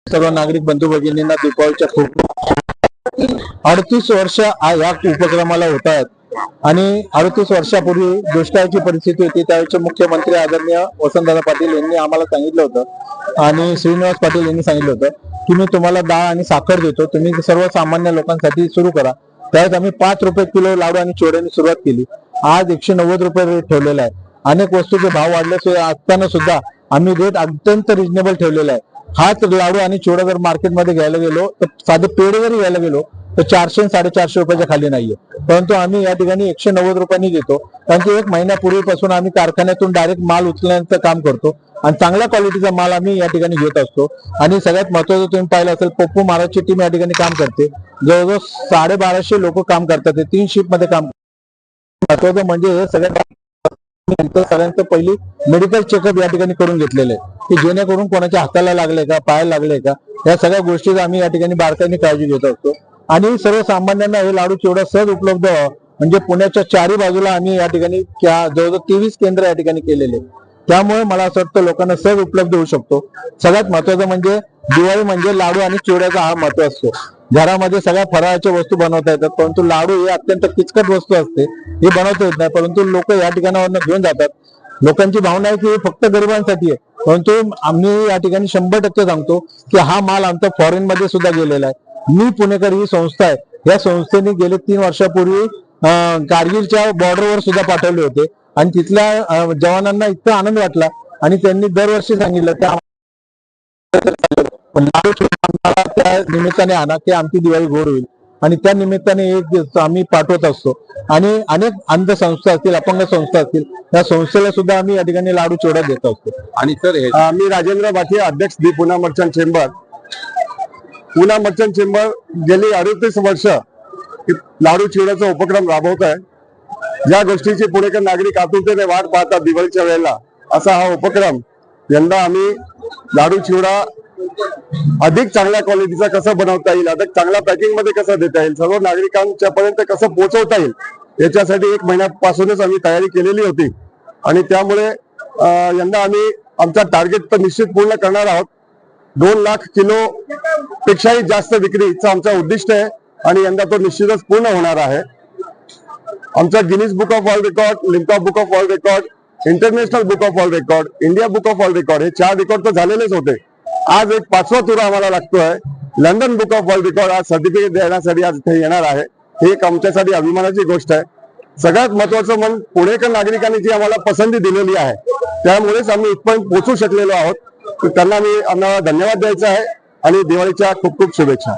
सर्व नागरिक बंधू भगिनींना दीपावलीच्या खूप 38 वर्ष या उपक्रमाला होत आहेत आणि 38 वर्षापूर्वी दुष्काळाची परिस्थिती होती। त्यावेळेचे मुख्यमंत्री आदरणीय वसंतदादा पाटील यांनी आम्हाला सांगितलं होतं आणि श्रीनिवास पाटील यांनी सांगितलं होतं की मी तुम्हाला डाळ आणि साखर देतो, तुम्ही सर्वसामान्य लोकांसाठी सुरू करा। त्यावेळेस आम्ही 5 रुपये किलो लाडू आणि चिवड्याने सुरुवात केली। आज 190 रुपये रेट ठेवलेला आहे। अनेक वस्तूचे भाव वाढले असताना सुद्धा आम्ही रेट अत्यंत रिजनेबल ठेवलेला आहे। हाच लाडू आणि चिवडा जर मार्केटमध्ये घ्यायला गेलो तर साधे पेढे जरी घ्यायला गेलो तर 400-450 रुपयाच्या खाली नाहीये, परंतु आम्ही या ठिकाणी 190 रुपयांनी देतो। कारण की 1 महिन्यापूर्वीपासून आम्ही कारखान्यातून डायरेक्ट माल उचलण्याचं काम करतो आणि चांगल्या क्वालिटीचा माल आम्ही या ठिकाणी घेत असतो। आणि सगळ्यात महत्त्वाचं तुम्ही पाहिलं असेल, पप्पू महाराजची टीम या ठिकाणी काम करते। जवळजवळ 1250 लोक काम करतात, ते 3 शिफ्ट मध्ये काम। महत्त्वाचं म्हणजे हे सगळ्यांचं पहिली मेडिकल चेकअप या ठिकाणी करून घेतलेलं आहे की जेणेकरून कोणाच्या हाताला लागले का, पायाला लागले का, या सगळ्या गोष्टी आम्ही या ठिकाणी बारकाईने काळजी घेत असतो। आणि सर्वसामान्यांना हे लाडू चिवडा सहज उपलब्ध व्हावं म्हणजे पुण्याच्या 4ही बाजूला आम्ही या ठिकाणी जवळजवळ 23 केंद्र या ठिकाणी केलेले। त्यामुळे मला असं वाटतं लोकांना सहज उपलब्ध होऊ शकतो। सगळ्यात महत्त्वाचं म्हणजे दिवाळी म्हणजे लाडू आणि चिवड्याचा हा महत्त्व असतो। घरामध्ये सगळ्या फराळाच्या वस्तू बनवता येतात, परंतु लाडू ही अत्यंत किचकट वस्तू असते, ही बनवता येत नाही, परंतु लोक या ठिकाणावरून घेऊन जातात। लोकांची भावना आहे की फक्त गरिबांसाठी आहे, परंतु आम्ही या ठिकाणी 100% सांगतो की हा माल आमचा फॉरेन मध्ये सुद्धा गेलेला आहे। मी पुणेकर ही संस्था आहे, या संस्थेने गेले 3 वर्षापूर्वी कारगिलच्या बॉर्डरवर सुद्धा पाठवले होते आणि तिथल्या जवानांना इतका आनंद वाटला आणि त्यांनी दरवर्षी सांगितलं त्या त्या निमित्ताने आणा की आमची दिवाळी गोड होईल आणि त्या निमित्ताने एक आम्ही पाठवत असतो। आणि अनेक अंध संस्था असतील, अपंग संस्था असतील, त्या संस्थेला सुद्धा आम्ही या ठिकाणी लाडू चिवडा देत असतो। आणि सर मी राजेंद्र बाठी, अध्यक्ष the Pune merchant chamber. Pune merchant chamber गेली 38 वर्ष लाडू चिवड्याचा उपक्रम राबवत आहे। ज्या गोष्टीची पुणेकर नागरिक आतुरतेने वाट पाहतात दिवाळीच्या वेळेला, असा हा उपक्रम यंदा आम्ही लाडू चिवडा अधिक चांगल्या क्वालिटीचा कसा बनवता येईल, अधिक चांगल्या पॅकिंग मध्ये कसं देता येईल, सर्व नागरिकांच्या पर्यंत कसं पोहोचवता येईल, याच्यासाठी 1 महिन्यापासूनच आम्ही तयारी केलेली होती। आणि त्यामुळे यंदा आम्ही आमचा टार्गेट तर निश्चित पूर्ण करणार आहोत। 2 लाख किलो पेक्षाही जास्त विक्रीचा आमचा उद्दिष्ट आहे आणि यंदा तो निश्चितच पूर्ण होणार आहे। आमचा Guinness book of world record, Limca book of world record, international book of world record, India book of world record, हे 4 रेकॉर्ड तर झालेलेच होते। आज एक 5वा तुरा आम्हाला लागतोय, London book of world record आज सर्टिफिकेट देण्यासाठी आज इथे येणार आहे। ही एक आमच्यासाठी अभिमानाची गोष्ट आहे। सगळ्यात महत्वाचं म्हणजे पुणेकर नागरिकांनी जी आम्हाला पसंती दिलेली आहे, त्यामुळेच आम्ही इथपर्यंत पोहोचू शकलेलो आहोत। त्यांना आम्हाला धन्यवाद द्यायचा आहे आणि दिवाळीच्या खूप खूप शुभेच्छा।